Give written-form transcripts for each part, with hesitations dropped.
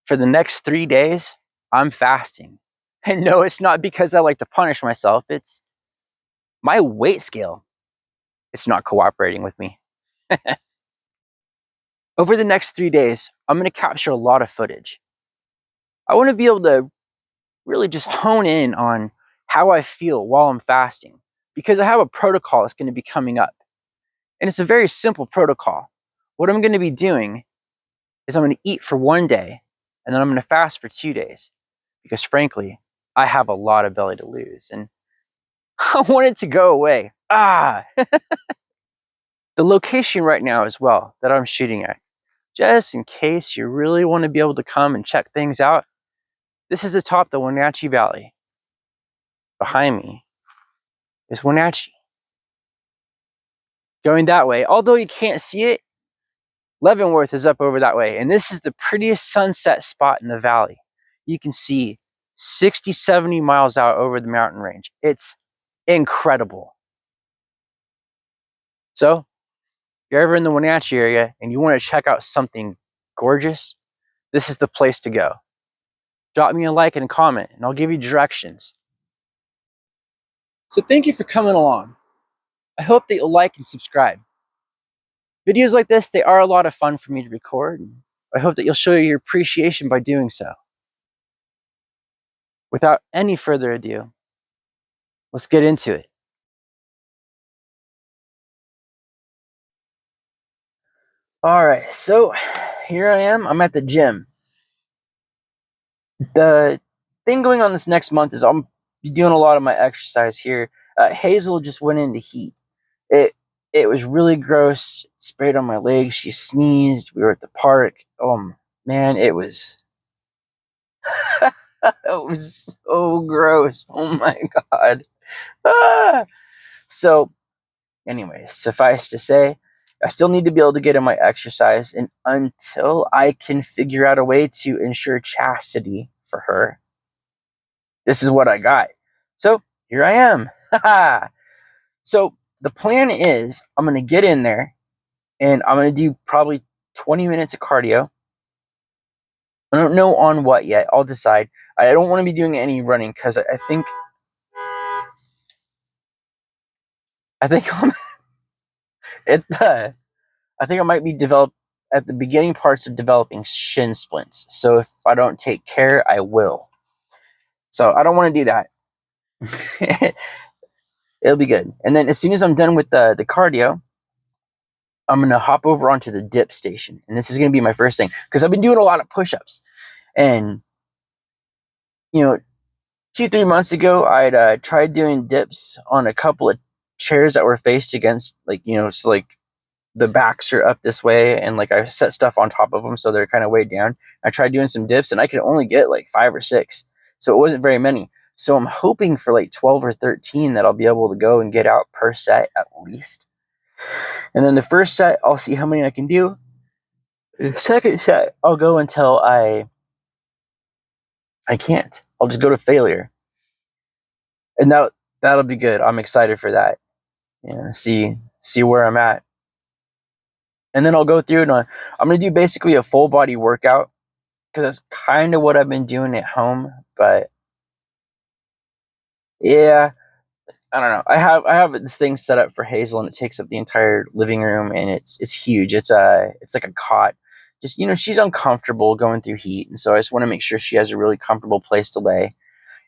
For the next 3 days, I'm fasting. And no, it's not because I like to punish myself. It's my weight scale. It's not cooperating with me. Over the next 3 days, I'm going to capture a lot of footage. I want to be able to really just hone in on how I feel while I'm fasting, because I have a protocol that's going to be coming up. And it's a very simple protocol. What I'm going to be doing is I'm going to eat for 1 day, and then I'm going to fast for 2 days, because frankly, I have a lot of belly to lose, and I want it to go away. The location right now as well that I'm shooting at, just in case you really want to be able to come and check things out, this is atop the Wenatchee Valley. Behind me is Wenatchee. Going that way, although you can't see it, Leavenworth is up over that way, and this is the prettiest sunset spot in the valley. You can see 60, 70 miles out over the mountain range. It's incredible. So, if you're ever in the Wenatchee area and you want to check out something gorgeous, this is the place to go. Drop me a like and a comment, and I'll give you directions. So thank you for coming along. I hope that you'll like and subscribe. Videos like this, they are a lot of fun for me to record, and I hope that you'll show your appreciation by doing so. Without any further ado, let's get into it. All right, so here I am. I'm at the gym. The thing going on this next month is I'm doing a lot of my exercise here. Hazel just went into heat. It was really gross. It sprayed on my legs. She sneezed. We were at the park. Oh man, it was it was so gross. Oh my god. Ah! So, anyways, suffice to say, I still need to be able to get in my exercise, and until I can figure out a way to ensure chastity for her, this is what I got. So, here I am. So, the plan is I'm going to get in there and I'm going to do probably 20 minutes of cardio. I don't know on what yet. I'll decide. I don't want to be doing any running because I think I'm I think I might be developed at the beginning parts of developing shin splints. So if I don't take care, I will. So I don't want to do that. It'll be good. And then as soon as I'm done with the cardio, I'm going to hop over onto the dip station. And this is going to be my first thing because I've been doing a lot of push-ups. And, 2-3 months ago, I'd tried doing dips on a couple of chairs that were faced against, so the backs are up this way, and I set stuff on top of them so they're kind of weighed down. I tried doing some dips, and I could only get 5 or 6, so it wasn't very many. So I'm hoping for 12 or 13 that I'll be able to go and get out per set at least. And then the first set, I'll see how many I can do. The second set, I'll go until I can't. I'll just go to failure, and that'll be good. I'm excited for that. See where I'm at. And then I'll go through and I'm going to do basically a full body workout because that's kind of what I've been doing at home. But yeah, I don't know. I have this thing set up for Hazel, and it takes up the entire living room, and it's huge. It's like a cot. Just, she's uncomfortable going through heat, and so I just want to make sure she has a really comfortable place to lay.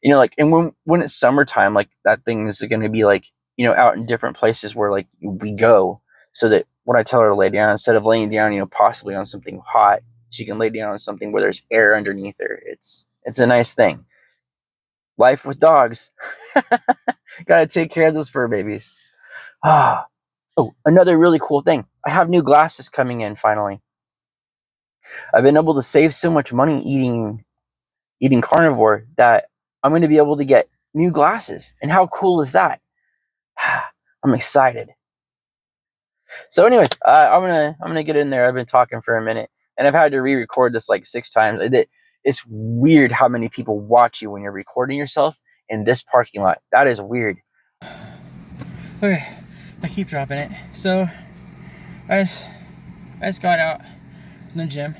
And when it's summertime, that thing is going to be out in different places where we go, so that when I tell her to lay down, instead of laying down, possibly on something hot, she can lay down on something where there's air underneath her. It's a nice thing. Life with dogs. Gotta take care of those fur babies. Oh, another really cool thing. I have new glasses coming in finally. I've been able to save so much money eating carnivore that I'm going to be able to get new glasses. And how cool is that? I'm excited. So anyways, I'm gonna get in there. I've been talking for a minute, and I've had to re-record this 6 times. It's weird how many people watch you when you're recording yourself in this parking lot. That is weird. Okay, I keep dropping it. So I just got out from the gym.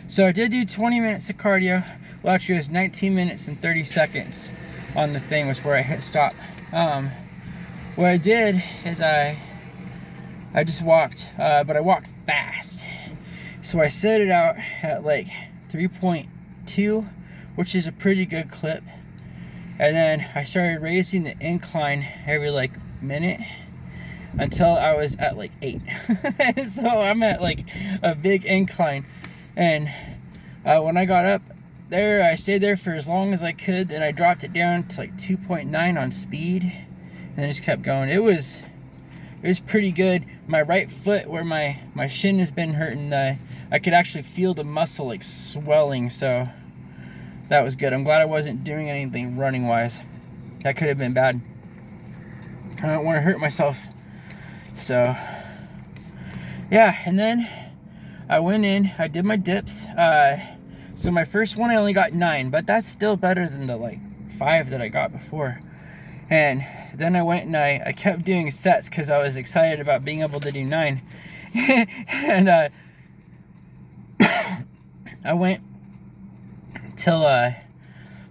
So I did do 20 minutes of cardio. Well, actually it was 19 minutes and 30 seconds on the thing was where I hit stop. What I did is I just walked, but I walked fast. So I set it out at like 3.2, which is a pretty good clip. And then I started raising the incline every like minute until I was at like 8. So I'm at like a big incline. And when I got up there, I stayed there for as long as I could, and I dropped it down to like 2.9 on speed, and I just kept going. It was pretty good. My right foot, where my shin has been hurting, I could actually feel the muscle like swelling, so that was good. I'm glad I wasn't doing anything running wise. That could have been bad. I don't want to hurt myself. So yeah, and then I went in, I did my dips. So my first one I only got 9, but that's still better than the like 5 that I got before. And then I went and I kept doing sets because I was excited about being able to do 9. And I went till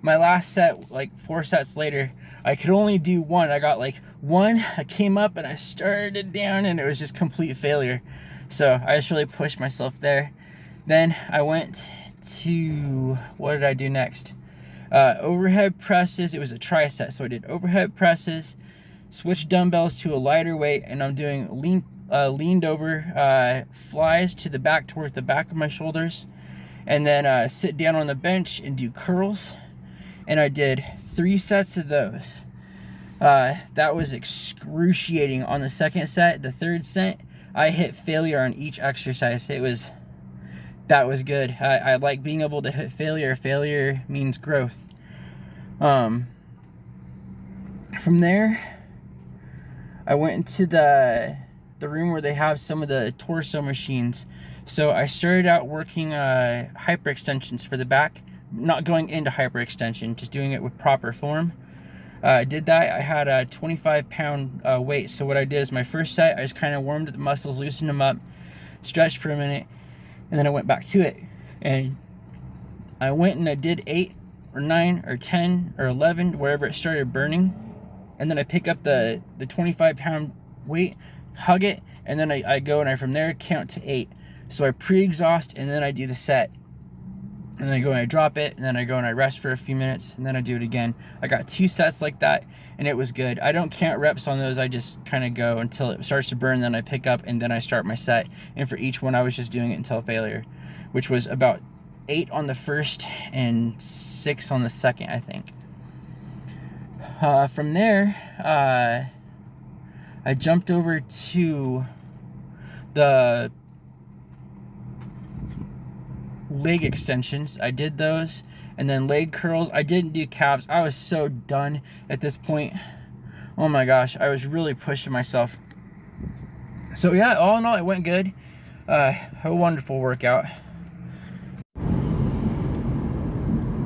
my last set, like 4 sets later, I could only do 1. I got like 1, I came up and I started down, and it was just complete failure. So I just really pushed myself there. Then I went to, what did I do next? Overhead presses. It was a tricep, so I did overhead presses, switched dumbbells to a lighter weight, and I'm doing leaned over flies to the back, towards the back of my shoulders, and then sit down on the bench and do curls. And I did 3 sets of those. That was excruciating on the second set. The third set, I hit failure on each exercise. That was good. I like being able to hit failure. Failure means growth. From there, I went into the room where they have some of the torso machines. So I started out working hyperextensions for the back. Not going into hyperextension, just doing it with proper form. I did that. I had a 25-pound weight. So what I did is my first set, I just kind of warmed the muscles, loosened them up, stretched for a minute, and then I went back to it. And I went and I did 8 or 9 or 10 or 11, wherever it started burning. And then I pick up the 25-pound weight, hug it, and then I go and I from there count to 8. So I pre-exhaust, and then I do the set. And then I go and I drop it, and then I go and I rest for a few minutes, and then I do it again. I got 2 sets like that, and it was good. I don't count reps on those. I just kind of go until it starts to burn, then I pick up, and then I start my set. And for each one, I was just doing it until failure, which was about 8 on the first and 6 on the second, I think. From there, I jumped over to the leg extensions. I did those, and then leg curls. I didn't do calves. I was so done at this point. Oh my gosh, I was really pushing myself. So yeah, all in all, it went good. A wonderful workout.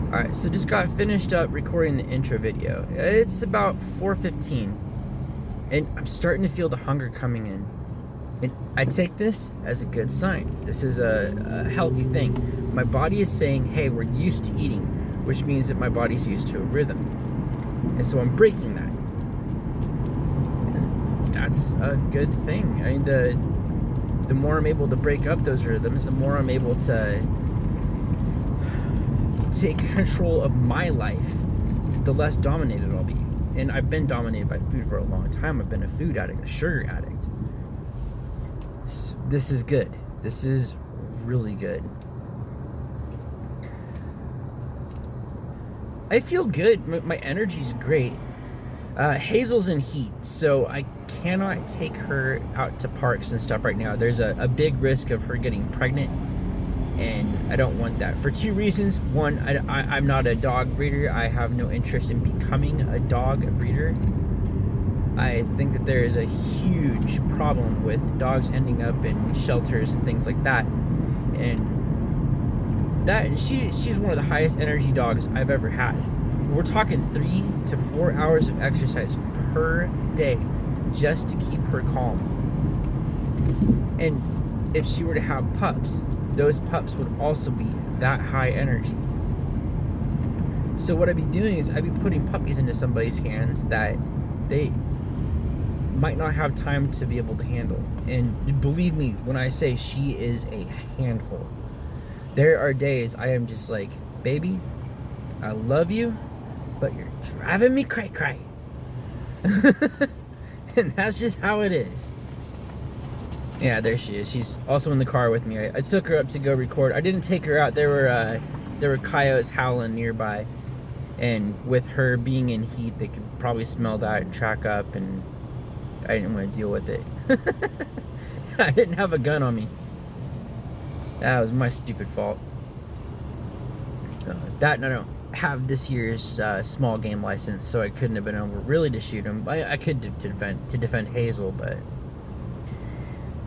Alright, so just got finished up recording the intro video. It's about 4:15, and I'm starting to feel the hunger coming in. And I take this as a good sign. This is a healthy thing. My body is saying, hey, we're used to eating, which means that my body's used to a rhythm. And so I'm breaking that. And that's a good thing. I mean, the more I'm able to break up those rhythms, the more I'm able to take control of my life, the less dominated I'll be. And I've been dominated by food for a long time. I've been a food addict, a sugar addict. This is good. This is really good. I feel good. My energy's great. Hazel's in heat, so I cannot take her out to parks and stuff right now. There's a big risk of her getting pregnant, and I don't want that for 2 reasons. One, I'm not a dog breeder. I have no interest in becoming a dog breeder. I think that there is a huge problem with dogs ending up in shelters and things like that. And she's one of the highest energy dogs I've ever had. We're talking 3 to 4 hours of exercise per day just to keep her calm. And if she were to have pups, those pups would also be that high energy. So what I'd be doing is I'd be putting puppies into somebody's hands that they might not have time to be able to handle. And believe me when I say she is a handful. There are days I am just like, baby, I love you, but you're driving me cray-cray. And that's just how it is. Yeah, there she is. She's also in the car with me. I took her up to go record. I didn't take her out. There were coyotes howling nearby. And with her being in heat, they could probably smell that and track up, and I didn't want to deal with it. I didn't have a gun on me. That was my stupid fault. That and I don't have this year's small game license, so I couldn't have been able really to shoot him. I could to defend Hazel, but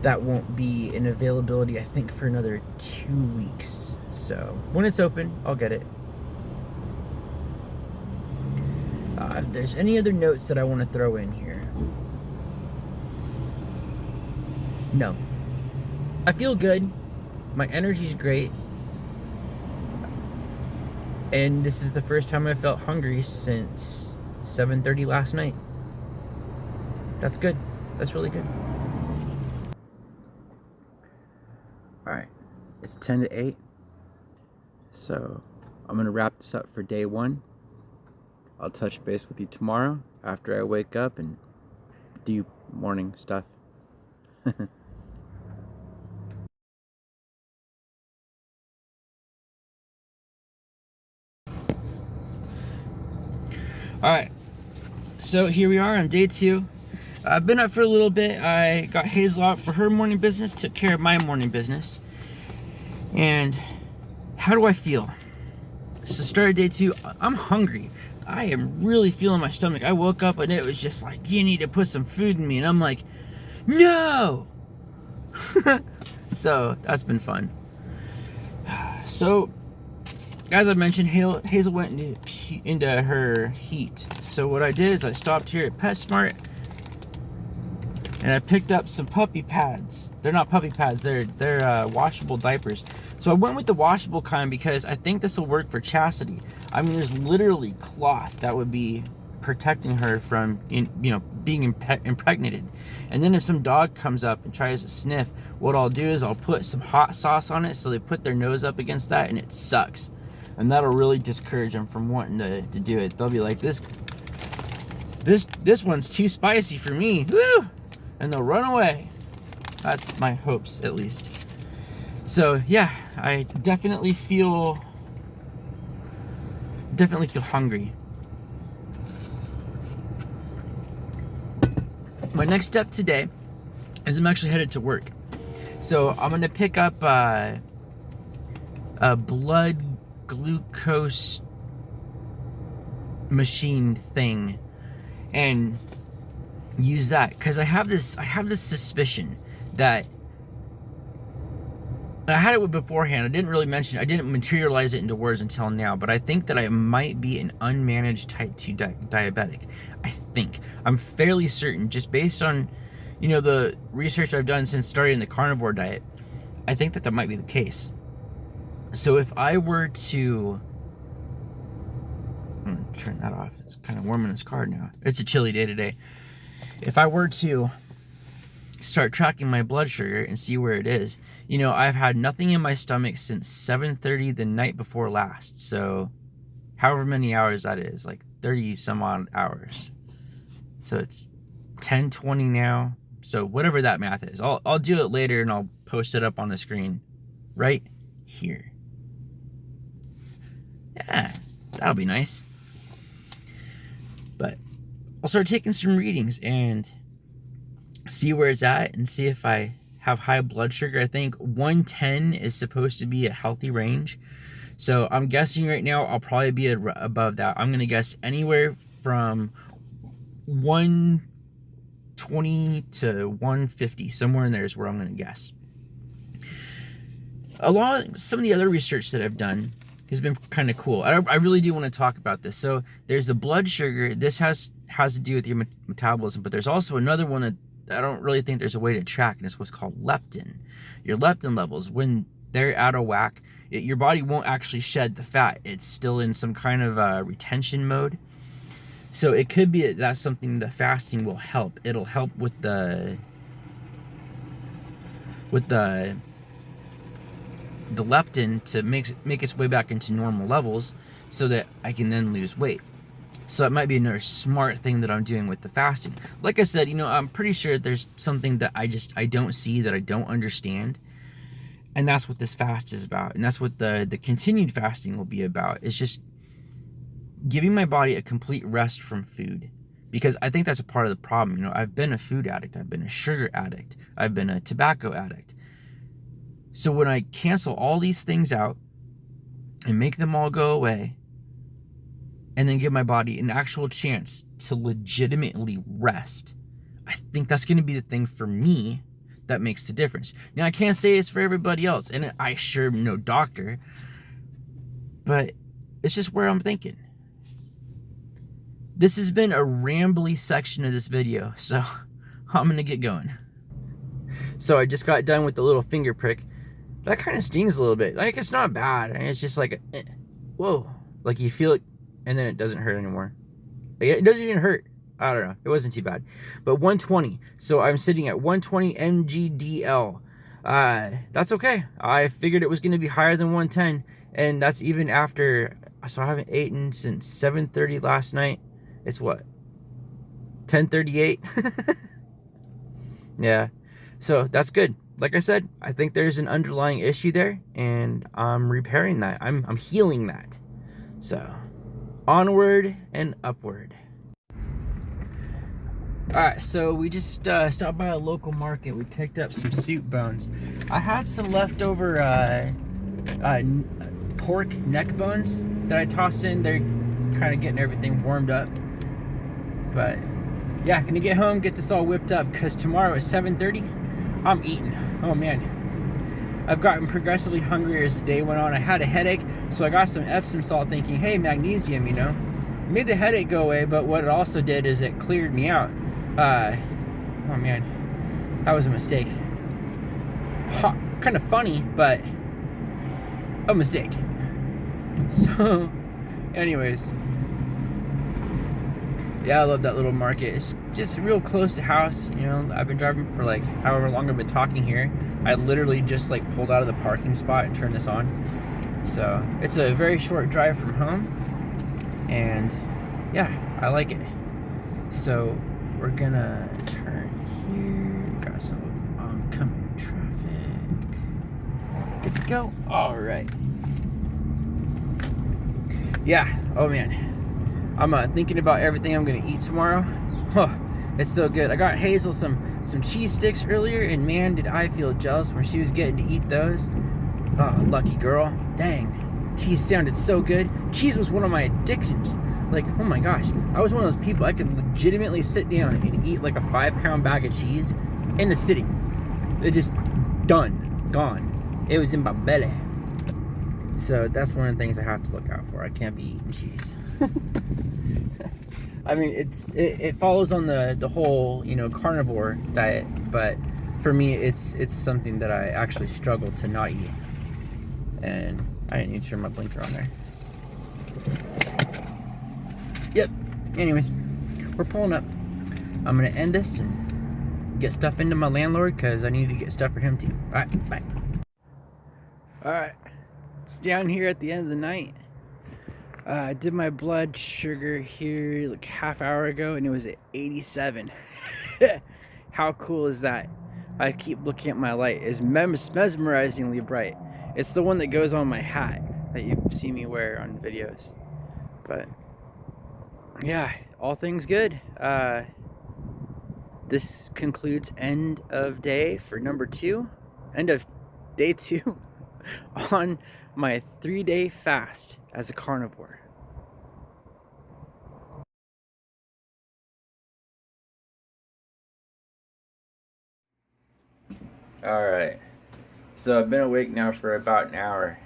that won't be in availability, I think, for another 2 weeks. So when it's open, I'll get it. If there's any other notes that I want to throw in here. No. I feel good. My energy's great. And this is the first time I felt hungry since 7:30 last night. That's good. That's really good. Alright. It's 10 to 8. So I'm going to wrap this up for day 1. I'll touch base with you tomorrow after I wake up and do morning stuff. Alright, so here we are on day 2. I've been up for a little bit. I got Hazel out for her morning business, took care of my morning business. And how do I feel? So started day 2, I'm hungry. I am really feeling my stomach. I woke up and it was just like, you need to put some food in me. And I'm like, no! So that's been fun. So, as I mentioned, Hazel went into her heat. So what I did is I stopped here at PetSmart and I picked up some puppy pads. They're not puppy pads, they're washable diapers. So I went with the washable kind because I think this will work for Chastity. I mean, there's literally cloth that would be protecting her from, being impregnated. And then if some dog comes up and tries to sniff, what I'll do is I'll put some hot sauce on it so they put their nose up against that and it sucks. And that'll really discourage them from wanting to do it. They'll be like, this one's too spicy for me. Woo! And they'll run away. That's my hopes, at least. So yeah, I definitely feel hungry. My next step today is I'm actually headed to work. So I'm gonna pick up a blood glucose machine thing and use that, because I have this suspicion that, and I had it beforehand, I didn't materialize it into words until now, but I think that I might be an unmanaged type 2 diabetic. I'm fairly certain, just based on the research I've done since starting the carnivore diet. I think that might be the case. So if I were to, I'm gonna turn that off, it's kind of warm in this car now, it's a chilly day today. If I were to start tracking my blood sugar and see where it is, I've had nothing in my stomach since 7:30 the night before last, so however many hours that is, like 30 some odd hours. So it's 10:20 now, so whatever that math is, I'll do it later and I'll post it up on the screen right here. Yeah, that'll be nice. But I'll start taking some readings and see where it's at and see if I have high blood sugar. I think 110 is supposed to be a healthy range. So I'm guessing right now I'll probably be above that. I'm going to guess anywhere from 120 to 150. Somewhere in there is where I'm going to guess. Along some of the other research that I've done has been kind of cool. I really do want to talk about this. So there's the blood sugar. This has to do with your metabolism, but there's also another one that I don't really think there's a way to track, and it's what's called leptin. Your leptin levels, when they're out of whack, your body won't actually shed the fat. It's still in some kind of retention mode. So it could be that's something the fasting will help. It'll help with the leptin to make its way back into normal levels, so that I can then lose weight. So it might be another smart thing that I'm doing with the fasting. Like I said, I'm pretty sure there's something that I don't see, that I don't understand. And that's what this fast is about. And that's what the continued fasting will be about. It's just giving my body a complete rest from food. Because I think that's a part of the problem. I've been a food addict. I've been a sugar addict. I've been a tobacco addict. So when I cancel all these things out and make them all go away, and then give my body an actual chance to legitimately rest, I think that's going to be the thing for me that makes the difference. Now, I can't say it's for everybody else, and I sure am no doctor, but it's just where I'm thinking. This has been a rambly section of this video, so I'm going to get going. So I just got done with the little finger prick. That kind of stings a little bit. Like, it's not bad. It's just like, whoa. Like, you feel it, and then it doesn't hurt anymore. Like, it doesn't even hurt. I don't know. It wasn't too bad. But 120. So I'm sitting at 120 mgdl. That's okay. I figured it was going to be higher than 110. And that's even after... So I haven't eaten since 7:30 last night. It's what? 10:38? Yeah. So that's good. Like I said, I think there's an underlying issue there, and I'm repairing that. I'm healing that. So, onward and upward. Alright, so we just stopped by a local market. We picked up some soup bones. I had some leftover pork neck bones that I tossed in. They're kind of getting everything warmed up. But, yeah, gonna get home, get this all whipped up, because tomorrow at 7:30, I'm eating. Oh man, I've gotten progressively hungrier as the day went on. I had a headache, so I got some Epsom salt thinking, hey, magnesium, made the headache go away, but what it also did is it cleared me out. Oh man, that was a mistake. Kind of funny, but a mistake. So, anyways, yeah, I love that little market. It's just real close to house. I've been driving for like however long I've been talking here. I literally just like pulled out of the parking spot and turned this on. So it's a very short drive from home, and yeah, I like it. So we're gonna turn here. Got some oncoming traffic. Good to go. All right. Yeah. Oh man. I'm thinking about everything I'm gonna eat tomorrow. Oh, it's so good. I got Hazel some cheese sticks earlier, and man, did I feel jealous when she was getting to eat those. Oh, lucky girl. Dang. Cheese sounded so good. Cheese was one of my addictions. Like, oh my gosh. I was one of those people, I could legitimately sit down and eat like a 5-pound bag of cheese in a sitting. It just done. Gone. It was in my belly. So that's one of the things I have to look out for. I can't be eating cheese. I mean, it follows on the whole, carnivore diet, but for me, it's something that I actually struggle to not eat. And I didn't need to turn my blinker on there. Yep. Anyways, we're pulling up. I'm gonna end this and get stuff into my landlord, because I need to get stuff for him too. All right, bye. All right, it's down here at the end of the night. I did my blood sugar here like half hour ago, and it was at 87. How cool is that? I keep looking at my light. It's mesmerizingly bright. It's the one that goes on my hat that you see me wear on videos. But yeah, all things good. This concludes end of day for number 2. End of day 2 on my 3-day fast as a carnivore. Alright, so I've been awake now for about an hour.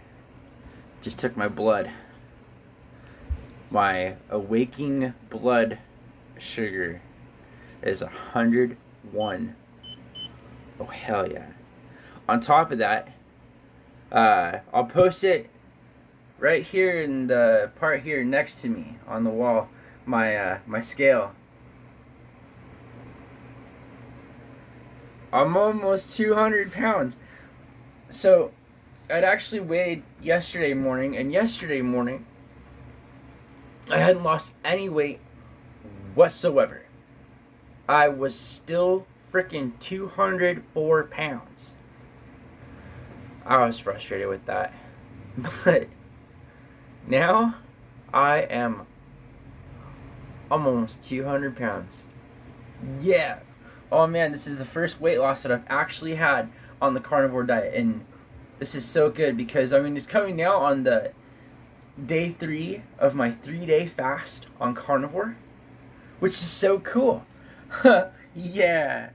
Just took my blood. My awaking blood sugar is 101. Oh hell yeah. On top of that, I'll post it right here in the part here next to me on the wall. My scale. I'm almost 200 pounds. So I'd actually weighed yesterday morning, and yesterday morning I hadn't lost any weight whatsoever. I was still freaking 204 pounds. I was frustrated with that. But now I am almost 200 pounds. Yeah. Oh man, this is the first weight loss that I've actually had on the carnivore diet. And this is so good because, I mean, it's coming now on the day 3 of my 3-day fast on carnivore, which is so cool. Yeah.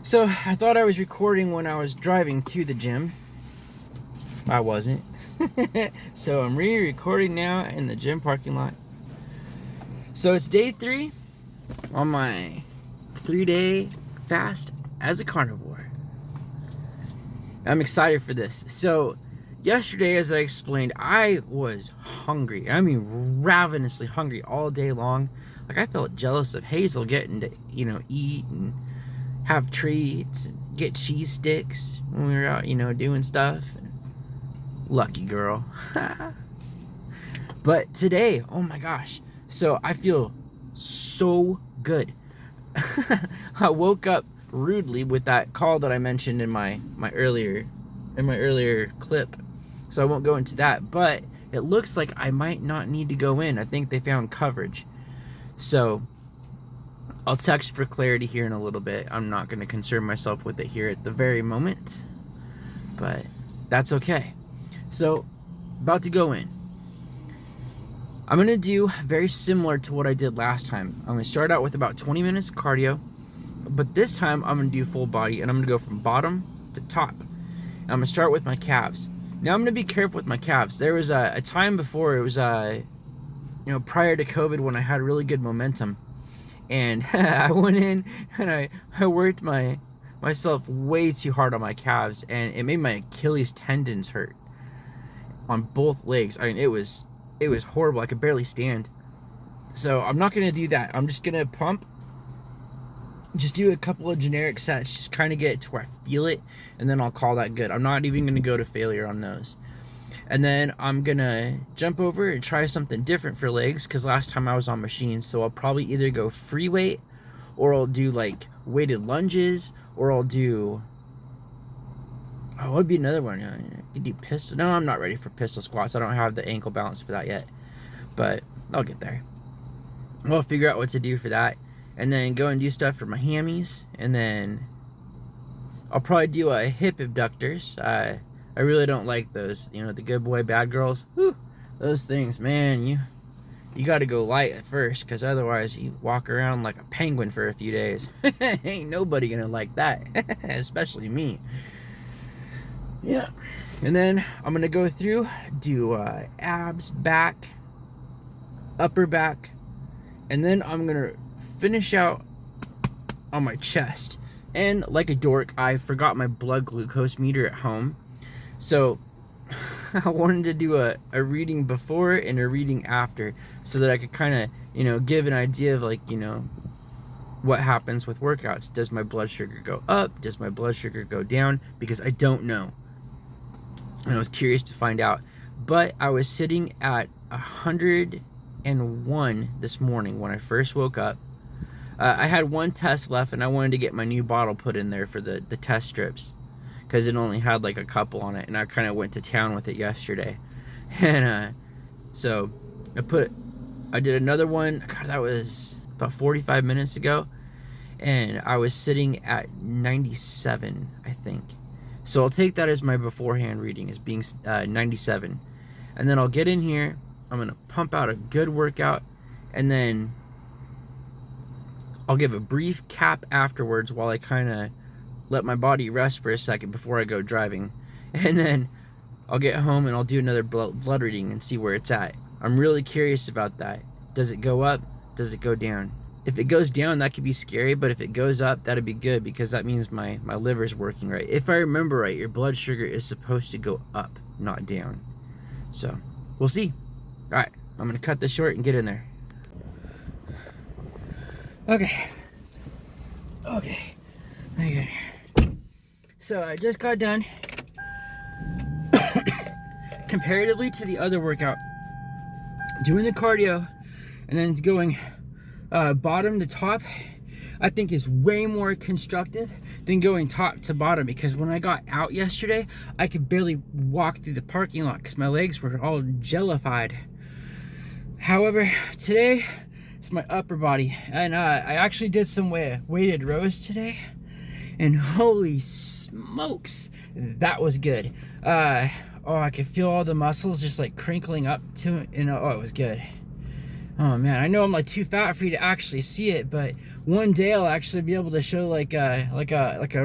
So I thought I was recording when I was driving to the gym. I wasn't. So I'm re-recording now in the gym parking lot. So it's day 3 on my 3-day fast as a carnivore. I'm excited for this. So yesterday, as I explained, I was hungry. I mean, ravenously hungry all day long. Like, I felt jealous of Hazel getting to, eat and have treats and get cheese sticks when we were out, doing stuff. Lucky girl. But today, oh my gosh. So I feel so good. I woke up rudely with that call that I mentioned in my earlier clip. So I won't go into that, but it looks like I might not need to go in. I think they found coverage. So I'll text for clarity here in a little bit. I'm not going to concern myself with it here at the very moment, but that's okay. So, about to go in. I'm going to do very similar to what I did last time. I'm going to start out with about 20 minutes of cardio, but this time I'm going to do full body, and I'm going to go from bottom to top. I'm going to start with my calves. Now I'm going to be careful with my calves. There was a time before, it was prior to COVID, when I had really good momentum, and I went in and I worked myself way too hard on my calves, and it made my Achilles tendons hurt on both legs. I mean, it was horrible. I could barely stand. So I'm not going to do that. I'm just going to pump. Just do a couple of generic sets. Just kind of get it to where I feel it. And then I'll call that good. I'm not even going to go to failure on those. And then I'm going to jump over and try something different for legs. Because last time I was on machines. So I'll probably either go free weight. Or I'll do like weighted lunges. Or I'll do... Oh, what would be another one? You could do pistol. No, I'm not ready for pistol squats. I don't have the ankle balance for that yet. But I'll get there. We'll figure out what to do for that. And then go and do stuff for my hammies. And then I'll probably do hip abductors. I really don't like those. The good boy, bad girls. Whew, those things, man. You got to go light at first. Because otherwise you walk around like a penguin for a few days. Ain't nobody going to like that. Especially me. Yeah, and then I'm gonna go through, do abs, back, upper back, and then I'm gonna finish out on my chest. And like a dork, I forgot my blood glucose meter at home, so I wanted to do a reading before and a reading after, so that I could kind of give an idea of, like, what happens with workouts. Does my blood sugar go up? Does my blood sugar go down? Because I don't know. And I was curious to find out. But I was sitting at 101 this morning when I first woke up. I had one test left, and I wanted to get my new bottle put in there for the test strips, because it only had like a couple on it, and I kind of went to town with it yesterday. And so I did another one. God, that was about 45 minutes ago, and I was sitting at 97, I think. So I'll take that as my beforehand reading, as being 97. And then I'll get in here. I'm going to pump out a good workout. And then I'll give a brief cap afterwards while I kind of let my body rest for a second before I go driving. And then I'll get home and I'll do another blood reading and see where it's at. I'm really curious about that. Does it go up? Does it go down? If it goes down, that could be scary, but if it goes up, that'd be good, because that means my liver's working right. If I remember right, your blood sugar is supposed to go up, not down. So we'll see. All right, I'm gonna cut this short and get in there. Okay, let me get in here. So I just got done. Comparatively to the other workout, doing the cardio and then going bottom to top, I think is way more constructive than going top to bottom, because when I got out yesterday, I could barely walk through the parking lot because my legs were all jellified. However, today it's my upper body, and I actually did some weighted rows today, and holy smokes, that was good. Oh, I could feel all the muscles just like crinkling up to it, and oh, it was good. Oh man, I know I'm like too fat for you to actually see it, but one day I'll actually be able to show like a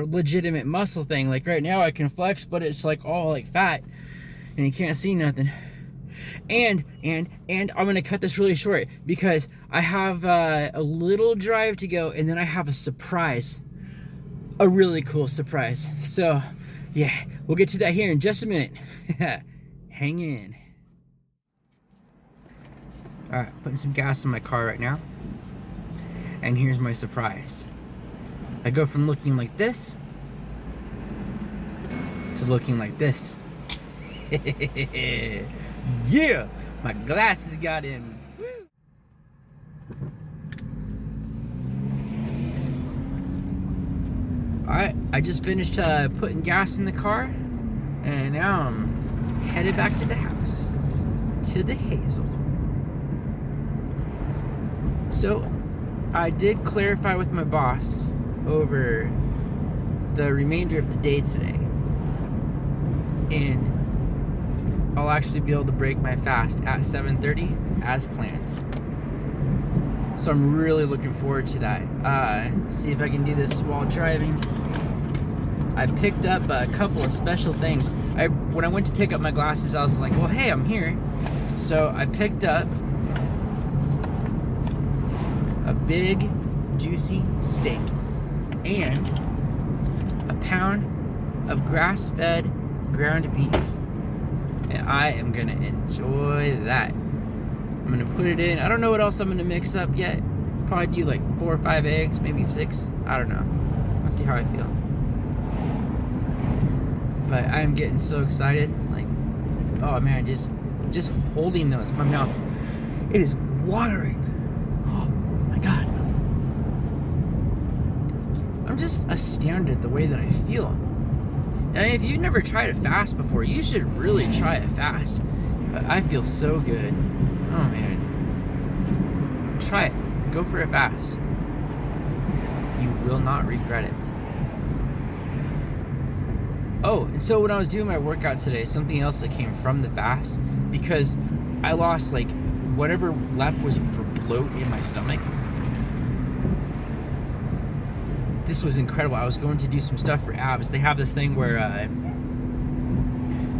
legitimate muscle thing. Like right now I can flex, but it's like all like fat and you can't see nothing. And I'm gonna cut this really short because I have a little drive to go, and then I have a surprise, a really cool surprise. So yeah, we'll get to that here in just a minute. Hang in. All right, putting some gas in my car right now. And here's my surprise. I go from looking like this to looking like this. Yeah, my glasses got in. Alright, I just finished putting gas in the car, and now I'm headed back to the house, to the Hazel. So, I did clarify with my boss over the remainder of the day today, and I'll actually be able to break my fast at 7:30 as planned. So I'm really looking forward to that. See if I can do this while driving. I picked up a couple of special things. When I went to pick up my glasses, I was like, well, hey, I'm here. So I picked up a big, juicy steak and a pound of grass-fed ground beef. And I am gonna enjoy that. I'm gonna put it in. I don't know what else I'm gonna mix up yet. Probably do like 4 or 5 eggs, maybe 6. I don't know. I'll see how I feel. But I am getting so excited. Like, oh man, just holding those, my mouth, it is watering. Oh my God. I'm just astounded the way that I feel. Now, if you've never tried a fast before, you should really try a fast. But I feel so good. Oh man. Try it. Go for a fast. You will not regret it. Oh, and so when I was doing my workout today, something else that came from the fast, because I lost like whatever left was for bloat in my stomach. This was incredible. I was going to do some stuff for abs. They have this thing where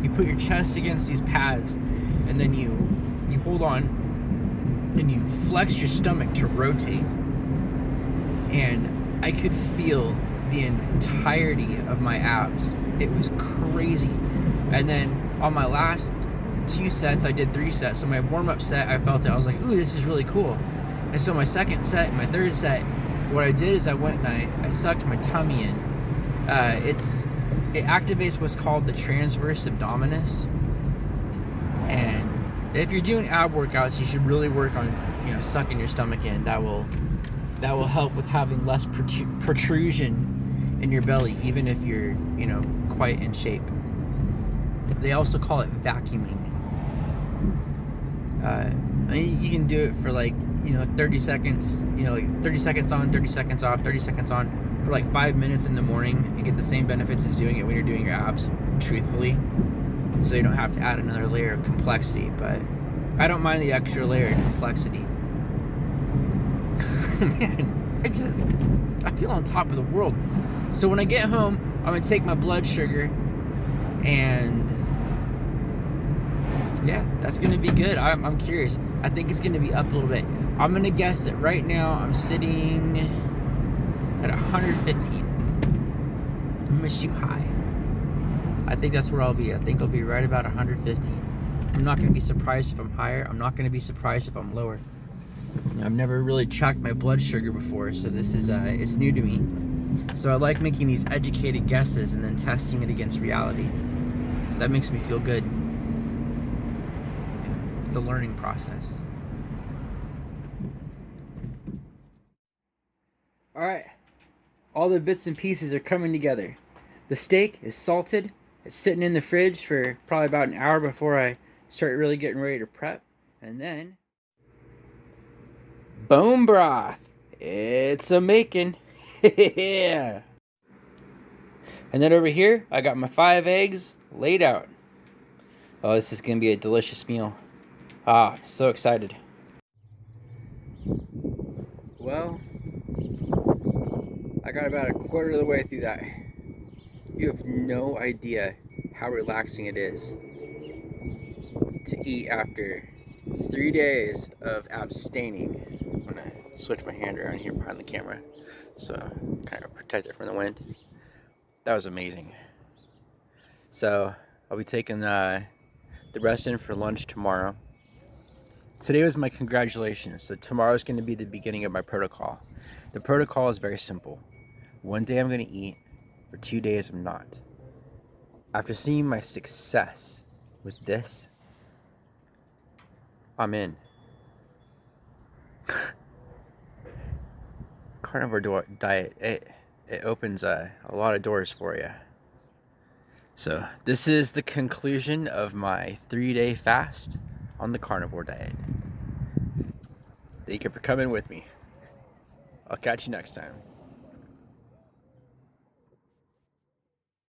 you put your chest against these pads, and then you hold on and you flex your stomach to rotate. And I could feel the entirety of my abs. It was crazy. And then on my last 2 sets, I did 3 sets. So my warm-up set, I felt it. I was like, ooh, this is really cool. And so my second set, my third set, what I did is I went and I sucked my tummy in. It activates what's called the transverse abdominis. And if you're doing ab workouts, you should really work on, sucking your stomach in. That will help with having less protrusion in your belly, even if you're, quite in shape. They also call it vacuuming. You can do it for 30 seconds, 30 seconds on, 30 seconds off, 30 seconds on for 5 minutes in the morning, and get the same benefits as doing it when you're doing your abs, truthfully. So you don't have to add another layer of complexity, but I don't mind the extra layer of complexity. Man, I feel on top of the world. So when I get home, I'm gonna take my blood sugar and Yeah, that's gonna be good. I'm curious. I think it's gonna be up a little bit. I'm gonna guess that right now I'm sitting at 115. I'm gonna shoot high. I think that's where I'll be. I think I'll be right about 115. I'm not gonna be surprised if I'm higher. I'm not gonna be surprised if I'm lower. I've never really tracked my blood sugar before, so this is it's new to me. So I like making these educated guesses and then testing it against reality. That makes me feel good. The learning process. All right, all the bits and pieces are coming together. The steak is salted. It's sitting in the fridge for probably about an hour before I start really getting ready to prep. And then, bone broth. It's a making. Yeah. And then over here, I got my 5 eggs laid out. Oh, this is gonna be a delicious meal. Ah, I'm so excited. Well, I got about a quarter of the way through that. You have no idea how relaxing it is to eat after 3 days of abstaining. I'm gonna switch my hand around here behind the camera so kind of protect it from the wind. That was amazing. So I'll be taking the rest in for lunch tomorrow. Today was my congratulations. So tomorrow is going to be the beginning of my protocol. The protocol is very simple. One day I'm going to eat, for 2 days I'm not. After seeing my success with this, I'm in. Carnivore diet, it opens a lot of doors for you. So this is the conclusion of my 3-day fast on the carnivore diet. Thank you for coming with me. I'll catch you next time.